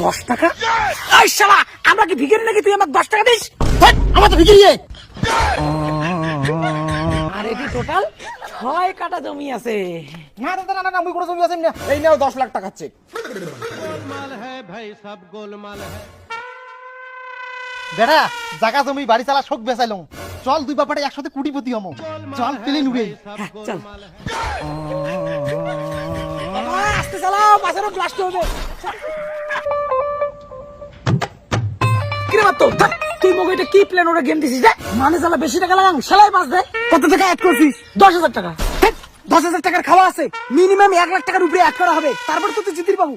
10 টাকা? এই শালা, আমরা কি ভিখারি নাকি তুই আমাকে 10 টাকা দিস? আমার তো ভিখারি। আর এটি টোটাল 6 কাটা জমি আছে। না দাদা না না, আমি কোনো জমি আছে না। এই নাও 10 লাখ টাকা চেক। বেটা জায়গা জমি বাড়ি চালা শোক বেচাইলাম, চল দুই বাপারে একসাথে কোটিপতি হমো। চল প্লেন উড়ে। হ্যাঁ চল। আস্তে চালাও, পাশেরও ব্লাস্ট হবে। কিরে বাতো, তুই মগে এটা কি প্ল্যান ওরা গেম দিছিস রে? মানে শালা বেশি টাকা লাগাম, শালাই পাস দে। কত টাকা অ্যাড করছিস? 10,000 টাকা। 10,000 টাকার খাওয়া আছে, মিনিমাম 1 লাখ টাকার উপরে অ্যাড করা হবে, তারপর তো তুই জিতির পাবো।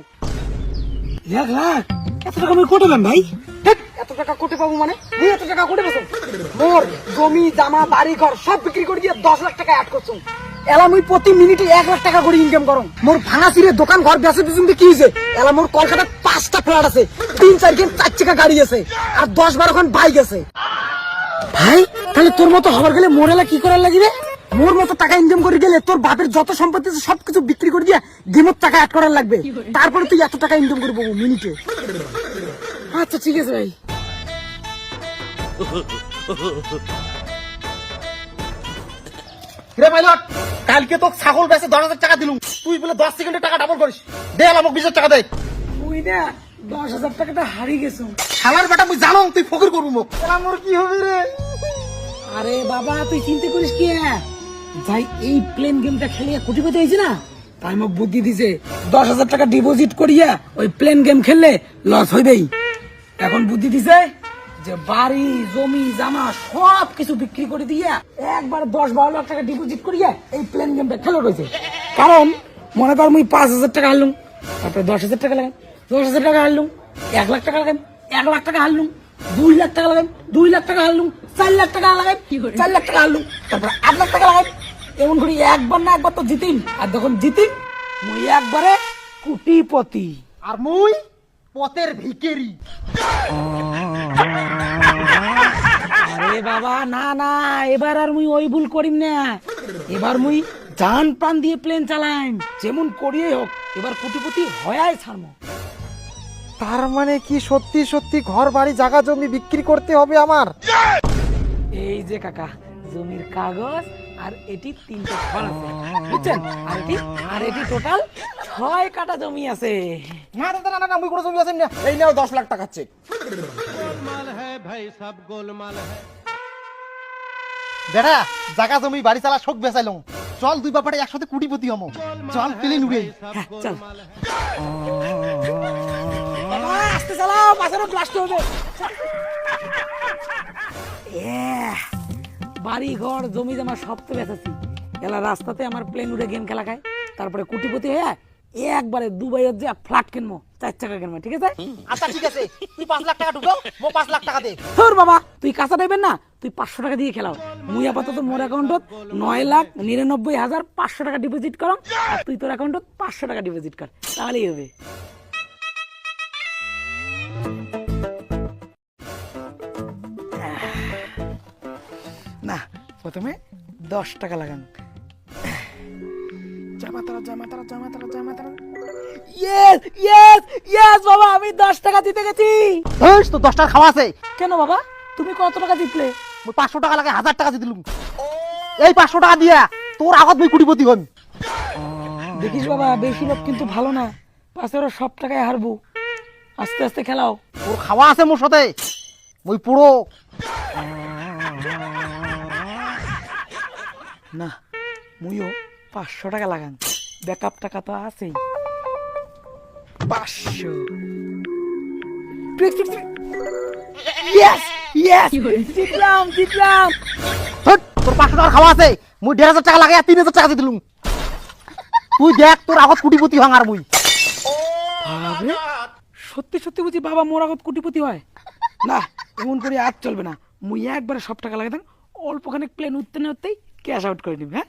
1 লাখ? এত টাকা আমি কোটে পাম ভাই? এত টাকা কোটে পাবো মানে? তুই এত টাকা কোটে পাবো? মোর জমি জামা বাড়ি ঘর সব বিক্রি করে দিয়ে 10 লাখ টাকা অ্যাড করছো। এলা মুই প্রতি মিনিটে 1 লাখ টাকা করে ইনকাম করো। মোর ভাঙা চিরে দোকান ঘর বেচে দিছুন কি হইছে? এলা মোর কলকাতায় 5টা ফ্ল্যাট আছে, 3-4 খান 4 চাকা গাড়ি আছে, আর 10-12 খান বাইক আছে। ভাই তাহলে তোর মতো হবার গেলে মোর এলা কি করার লাগবে? মোর মতো টাকা ইনকাম করে গেলে তোর বাপের যত সম্পত্তি আছে সবকিছু বিক্রি করে দিয়ে গেমত টাকা অ্যাড করার লাগবে, তারপরে তুই এত টাকা ইনকাম করে পাবো মিনিটে। আচ্ছা ঠিক আছে ভাই। রে পাইলট, কালকে তো ছাগল বেচে 10,000 টাকা দিলুম, তুই বলে 10 সেকেন্ডে টাকা ডাবল করিস। দে আমাকে 20,000 টাকা দে। তুই না 10,000 টাকাটা হারিয়ে গেছো। শালার বেটা মুই জানো তুই ফকির করবো মোক। আমার কি হবে রে? আরে বাবা তুই চিন্তা করিস কি? যাই এই প্লেন গেমটা খেলিয়া কোটিপতি হয়েছে না, তাই মোক বুদ্ধি দিছে 10,000 টাকা ডিপোজিট করিয়া ওই প্লেন গেম খেললে লস হইবেই। এখন বুদ্ধি দিছে যে বাড়ি জমি জামা সব কিছু বিক্রি করে দিয়া একবার 10-12 লাখ টাকা ডিপোজিট করিয়া এই প্লেন গেমটা খেলো রয়েছে। কারণ মনে কর মুই 5,000 টাকা হারলুম, তারপরে 10,000 টাকা লাগাম, 10,000 টাকা হারলুম, 1 লাখ টাকা লাগাম, 1 লাখ টাকা হারলুম, 2 লাখ টাকা লাগাম, 2 লাখ টাকা হারলুম, 4 লাখ টাকা লাগাই, 4 লাখ টাকা হারলুম, তারপরে 8 লাখ টাকা লাগাই। এমন করি একবার না একবার তো জিতিম, আর যখন জিতিম মুই একবারে কোটিপতি। আর মুই পথের ভিখারি। আরে বাবা না না, এবার আর মুই ওই ভুল করিম না। এবার মুই জান প্রাণ দিয়ে প্লেন চালাইম, যেমন করিয়ে হোক এবার কোটিপতি হয়াই ছাড়মো। তার মানে কি সত্যি সত্যি ঘর বাড়ি জায়গা জমি বিক্রি করতে হবে আমার? এই যে কাকা জমির কাগজ আর এটি 3টে ঘর আছে বুঝছেন, আর এটি টোটাল 6 কাটা জমি আছে। না দাদা না না, আমি কোনো জমি আছে না। এই নাও 10 লাখ টাকা চেক। বেটা জায়গা জমি বাড়ি চালা শোক বেচাইলাম, চল দুই বাপারে একসাথে কোটিপতি হমো। চল প্লেন উড়ে। হ্যাঁ চল। আস্তে চালাও, পাশেরও ব্লাস্ট হবে। বাড়ি ঘর জমি জমা সব তো বেচাছি, এলা রাস্তাতে আমার প্লেন উড়ে গেম খেলা খায়, তারপরে কোটিপতি হয়ে একবারে দুবাইয়ের যে ফ্ল্যাট কিনবো, 4 চাকা কিনবো, ঠিক আছে? আচ্ছা ঠিক আছে, তুই 5 লাখ টাকা ঢুকো, মো 5 লাখ টাকা দে। তোর বাবা তুই কাঁচা দেবেন না, তুই 500 টাকা দিয়ে খেলাও। মুই আপাতত মোর অ্যাকাউন্টত 9,99,500 টাকা ডিপোজিট করো, আর তুই তোর অ্যাকাউন্টত 500 টাকা ডিপোজিট কর, তাহলেই হবে। না প্রথমে 10 টাকা লাগান। ইয়েস ইয়েস ইয়েস বাবা, আমি 10 টাকা জিতে গেছি। তো 10 টাকা খাওয়া আছে। কেন বাবা তুমি কত টাকা জিতলে? 500 টাকা লাগে 1000 টাকা দিলুম। এই 500 টাকা দিয়া তোর আগত মই কোটিপতি হইম। দেখিস বাবা বেশি লোক কিন্তু ভালো না, পাশে ওরা সব টাকায় হারবো, আস্তে আস্তে খেলাও। তোর খাওয়া আছে মোর সাথে, মই পুরো না মুইও 500 টাকা লাগান, ব্যাকআপ টাকা তো আছেই। 500 ইয়েস ইয়েস জিতলাম জিতলাম। তোর 500 টাকা খাওয়া আছে, মই 1,500 টাকা লাগে 3,000 টাকা দিয়ে দিলুম। তুই দেখ তোর আগত কোটিপতি হং আর মুই। আরে সত্যি সত্যি বুঝি বাবা মোর আগত কোটিপতি হয়? না এমন করে আর চলবে না, মুই একবারে সব টাকা লাগাই দেন, অল্পখানে প্লেন উঠতে না উঠতেই ক্যাশ আউট করে নিব। হ্যাঁ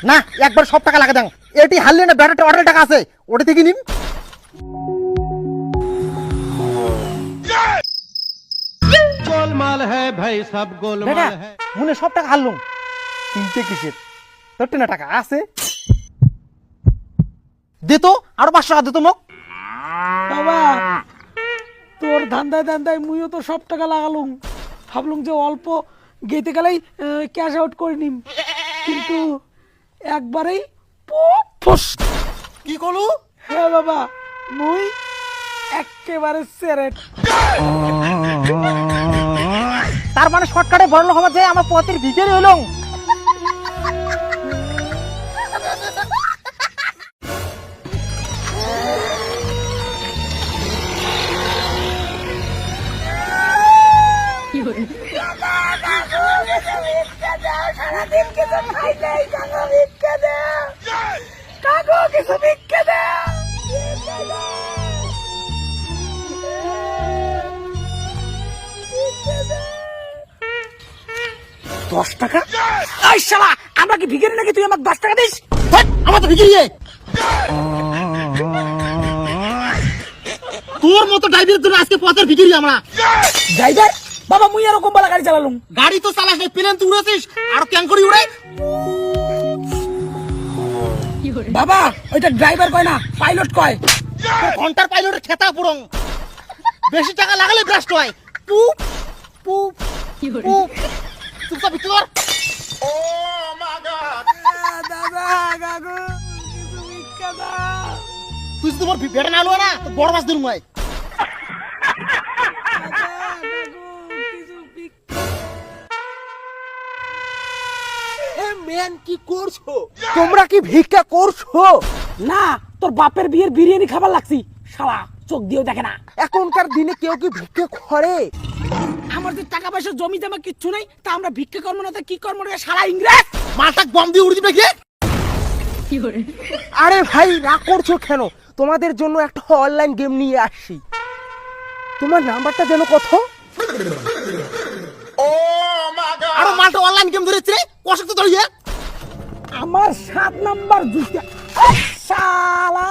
না একবার সব টাকা লাগা দাও, এটি হারলে না ব্যাটাতে অর্ডার টাকা আছে ওটা থেকে নিম। गोलमाल है भाई सब गोलमाल है। মনে সব টাকা হারলুম, কিনতে কিসের? তোর না টাকা আছে, দে তো আরো 500 টাকা দে তো মোক। বাবা ধান্দায় ধান্দায় মুইও তো সব টাকা লাগালুম, ভাবলুম যে অল্প গেতে গেলেই ক্যাশ আউট করে নিম, কিন্তু একবারেই ফস। কি করলু? হ্যাঁ বাবা, মুই একেবারে সেরেট। তার মানে শর্টকাটে বড় লোক হওয়া যায়, আমার পথের ভিখারি হইলাম। সারাদিন কিছু খাই নাই, কাকা ভিক্ষা দে, কাকু কিছু ভিক্ষা দে। 10 টাকা? এই শালা, আমরা কি ভিখারি নাকি তুই আমাকে 10 টাকা দিস? আমার তো ভিখারি। তোর মতো ড্রাইভারের জন্য আজকে পথের ভিখারি আমরা। ড্রাইভার? বাবা মুই এরকম বলা গাড়ি চালালুম। গাড়ি তো চালাস নাই, প্লেন তুই উড়াছিস, আর ক্যাং করি উড়াই। বাবা ওইটা ড্রাইভার কয় না, পাইলট কয়। ঘন্টার পাইলটের খেতা পুরং, বেশি টাকা লাগালে ব্রাস্ট হয়। পুপ পুপ পুপ, চুপচাপ বিক্রি কর। দাদা কাকু কিছু ভিক্ষা দাও। তুই যদি তোমার বেটা না আলো না, তো বড় মাছ দিল মই। কি করছো? তোমরা কি ভিক্ষা করছো? না, তোর বাপের বিয়ের বিরিয়ানি খাবার লাগছি, শালা চোখ দিয়েও দেখে না। এখনকার দিনে কেউ কি ভিক্ষা করে? আমার যে টাকা পয়সা জমি জমা কিচ্ছু নাই, তা আমরা ভিক্ষা কর্ম না, তা কি কর্ম রে শালা ইংরেজ? মালটা বম দিয়ে উড়ে দিবে কি? আরে ভাই রাগ করছো কেন? তোমাদের জন্য একটা অনলাইন গেম নিয়ে আসছি। তোমার নাম্বারটা যেন কত? আরে মালটা অনলাইন গেম ধরেছে রে, কষ্ট তো ধরিয়ে। আমার 7 নাম্বার জুতা শালা।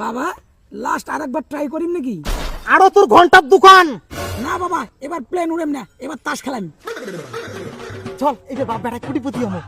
বাবা লাস্ট আরেকবার ট্রাই করিম নাকি? আরো তোর ঘন্টার দোকান। না বাবা, এবার প্লেন উড়েম না, এবার তাস খেলাম। চল, এই যে বাপ বেটা কুটিপতি হমো।